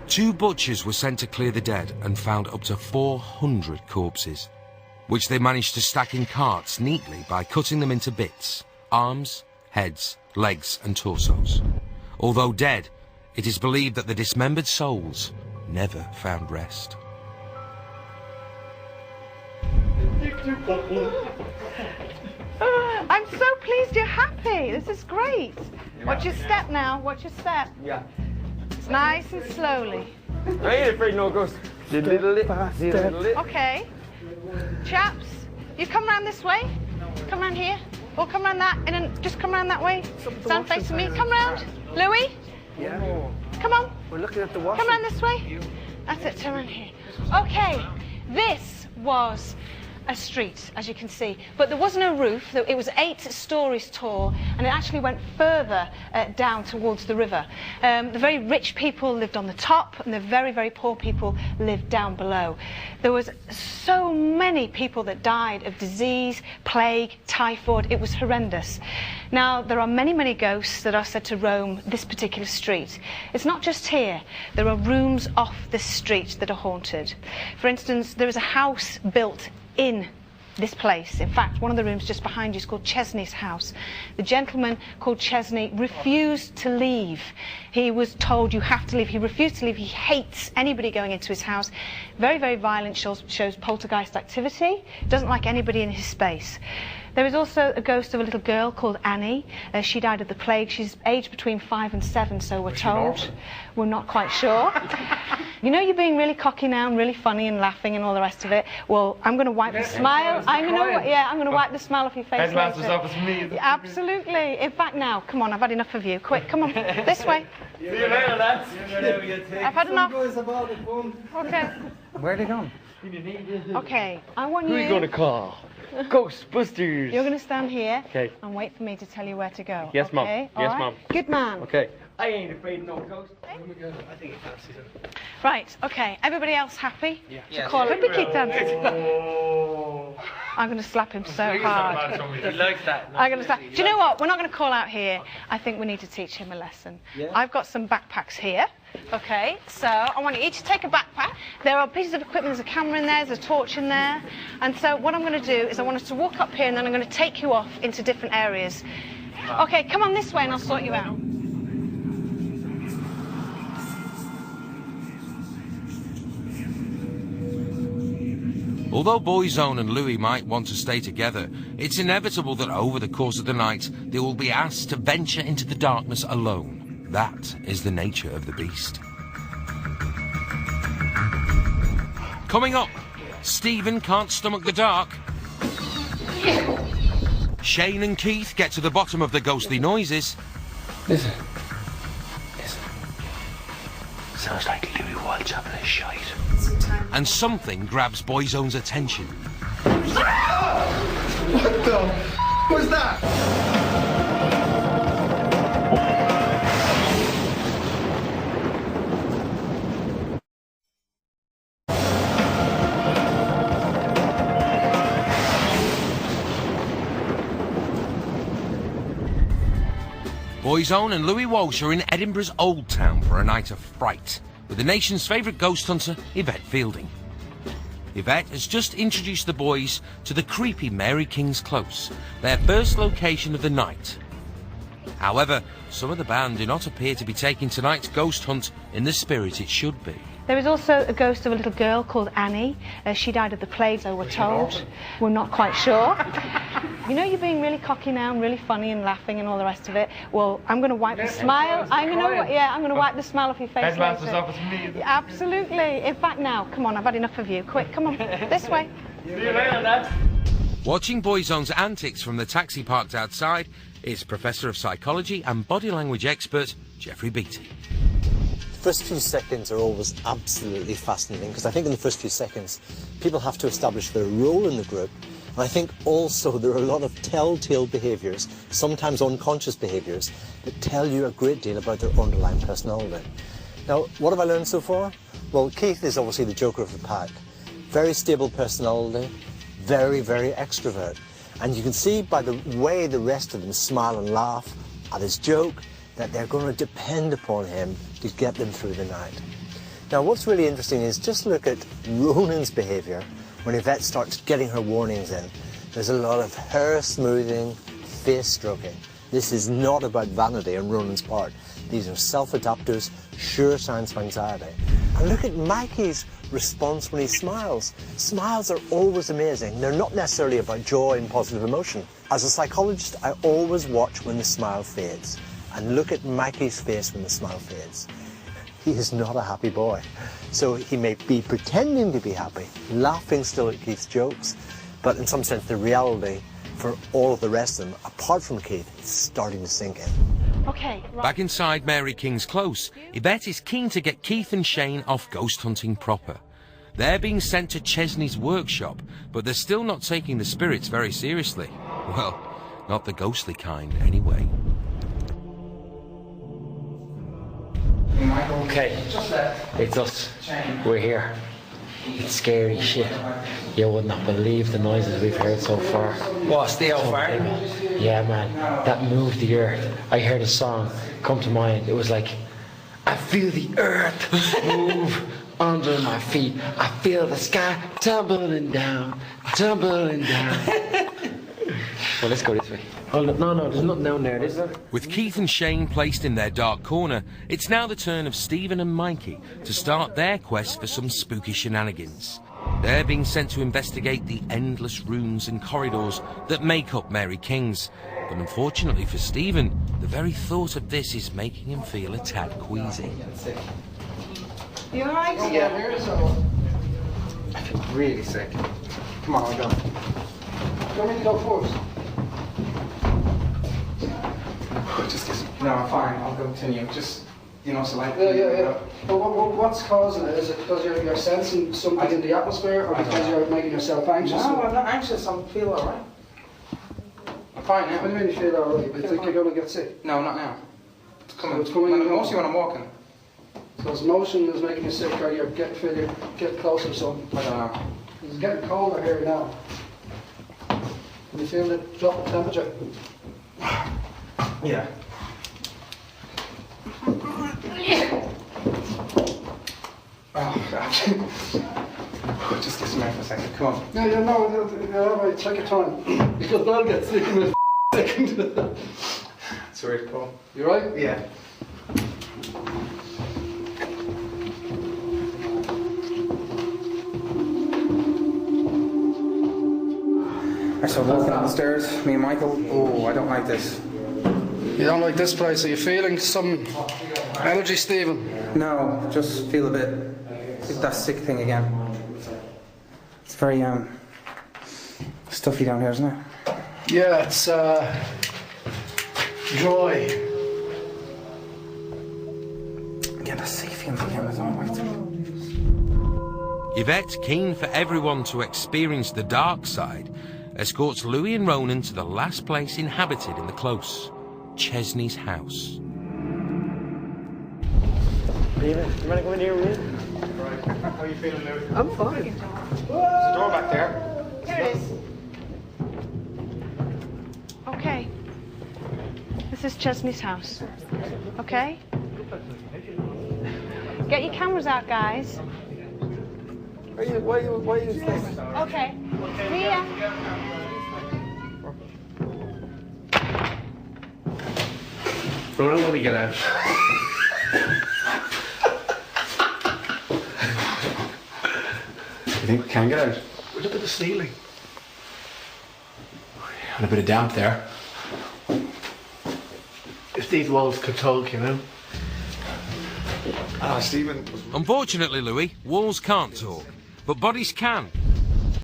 2 butchers were sent to clear the dead and found up to 400 corpses, which they managed to stack in carts neatly by cutting them into bits: arms, heads, legs and torsos. Although dead, it is believed that the dismembered souls never found rest. I'm so pleased you're happy. This is great. Watch your step now. Watch your step. Yeah. It's nice and slowly. I ain't afraid no ghost. Okay. Chaps, you come round this way. Come round here. Or come round that, and then just come round that way. Stand facing me. Come round. Louis? Yeah. Come on. We're looking at the wash. Come round this way. That's it, turn around here. Okay, this was a street, as you can see, but there was no roof. It was 8 stories tall, and it actually went further down towards the river. The very rich people lived on the top, and the very, very poor people lived down below. There was so many people that died of disease, plague, typhoid. It was horrendous. Now, there are many, many ghosts that are said to roam this particular street. It's not just here. There are rooms off this street that are haunted. For instance, there is a house built in this place. In fact, one of the rooms just behind you is called Chesney's house. The gentleman called Chesney refused to leave. He was told, you have to leave. He refused to leave. He hates anybody going into his house. Very, very violent, shows poltergeist activity. Doesn't like anybody in his space. There is also a ghost of a little girl called Annie. She died of the plague. She's aged between 5 and 7, so we're told. We're not quite sure. You know, you're being really cocky now and really funny and laughing and all the rest of it. Well, I'm going to wipe the smile. I'm going to wipe the smile off your face. Headmaster's office for me. Absolutely. In fact, now, come on, I've had enough of you. Quick, come on, this way. See you later, lads. I've had enough. Okay. Where are they going? Okay, I want you... Who are you going to call? Ghostbusters. You're going to stand here. Okay. And wait for me to tell you where to go. Yes, Mum. Okay? Yes, All right? Mum. Good man. Okay. I ain't afraid of no ghost. I think he fancies it. Right, okay. Everybody else happy? Yeah. To call it Keith dancing. Oh. I'm going to slap him so hard. He likes that. I'm going to slap. Do you know what? We're not going to call out here. I think we need to teach him a lesson. Yeah. I've got some backpacks here. Okay, so I want you each to take a backpack. There are pieces of equipment. There's a camera in there. There's a torch in there. And so what I'm going to do is I want us to walk up here, and then I'm going to take you off into different areas. Okay, come on this way, and I'll sort you out. Although Boyzone and Louis might want to stay together, it's inevitable that over the course of the night they will be asked to venture into the darkness alone. That is the nature of the beast. Coming up, Stephen can't stomach the dark. Shane and Keith get to the bottom of the ghostly noises. Listen. Sounds like Louis Walsh having a shite. And something grabs Boyzone's attention. What the f*** was that? Boyzone and Louis Walsh are in Edinburgh's Old Town for a night of fright, with the nation's favourite ghost hunter, Yvette Fielding. Yvette has just introduced the boys to the creepy Mary King's Close, their first location of the night. However, some of the band do not appear to be taking tonight's ghost hunt in the spirit it should be. There is also a ghost of a little girl called Annie. She died of the plague, so we're told. We're not quite sure. You know, you're being really cocky now and really funny and laughing and all the rest of it. Well, I'm going to wipe the smile. I'm going to wipe the smile off your face. Headmaster's office for me. Absolutely. In fact, now, come on, I've had enough of you. Quick, come on, this way. See you later, lads. Watching Boyzone's antics from the taxi parked outside is Professor of Psychology and Body Language expert Geoffrey Beattie. First few seconds are always absolutely fascinating, because I think in the first few seconds people have to establish their role in the group, and I think also there are a lot of telltale behaviours, sometimes unconscious behaviours, that tell you a great deal about their underlying personality. Now, what have I learned so far? Well, Keith is obviously the joker of the pack. Very stable personality, very, very extrovert, and you can see by the way the rest of them smile and laugh at his joke that they're going to depend upon him to get them through the night. Now, what's really interesting is just look at Ronan's behaviour when Yvette starts getting her warnings in. There's a lot of hair smoothing, face stroking. This is not about vanity on Ronan's part. These are self-adapters, sure signs of anxiety. And look at Mikey's response when he smiles. Smiles are always amazing. They're not necessarily about joy and positive emotion. As a psychologist, I always watch when the smile fades. And look at Mikey's face when the smile fades. He is not a happy boy. So he may be pretending to be happy, laughing still at Keith's jokes, but in some sense the reality for all of the rest of them, apart from Keith, is starting to sink in. Okay, right. Back inside Mary King's close, Yvette is keen to get Keith and Shane off ghost hunting proper. They're being sent to Chesney's workshop, but they're still not taking the spirits very seriously. Well, not the ghostly kind, anyway. Okay, it's us. We're here. It's scary shit. You would not believe the noises we've heard so far. What, stay out far? Yeah, man, that moved the earth. I heard a song come to mind. It was like, I feel the earth move under my feet. I feel the sky tumbling down, tumbling down. Well, let's go this way. Oh, no, there's nothing down there, is there? With Keith and Shane placed in their dark corner, it's now the turn of Stephen and Mikey to start their quest for some spooky shenanigans. They're being sent to investigate the endless rooms and corridors that make up Mary King's. But unfortunately for Stephen, the very thought of this is making him feel a tad queasy. You all right? Yeah, there is a... I feel really sick. Come on, we're going. You want me to go first? No, I'm fine. I'll continue. Just, you know, so like... Yeah. But what's causing it? Is it because you're sensing something in the atmosphere, or because you're making yourself anxious? No, I'm not anxious. I feel alright. I'm fine now. What do you mean you feel alright? You think you're going to get sick? No, not now. It's coming. So it's coming Mostly when I'm walking. So this motion is making you sick, or you're getting closer or something? I don't know. It's getting colder here now. Can you feel the drop in temperature? Yeah. Oh, God. Just kiss me out for a second. Come on. Yeah, no, you're alright, take your time. Because I'll get sick in a second. Sorry, Paul. You right? Yeah. So walking up the stairs, me and Michael. Oh, I don't like this. You don't like this place? Are you feeling some allergy, Stephen? No, just feel a bit. It's that sick thing again. It's very stuffy down here, isn't it? Yeah, it's dry. Again, that sick feeling again. I don't like it. Yvette, keen for everyone to experience the dark side, escorts Louis and Ronan to the last place inhabited in the close, Chesney's house. David, you want to go in here with me? How are you feeling, Louis? I'm fine. There's a door back there. Here it is. Okay. This is Chesney's house. Okay? Get your cameras out, guys. Why are you staying? Okay. Mia. Ronan, let me get out. You think we can get out? Look at the ceiling. And a bit of damp there. If these walls could talk, you know. Ah, Stephen. Unfortunately, Louis, walls can't talk, but bodies can.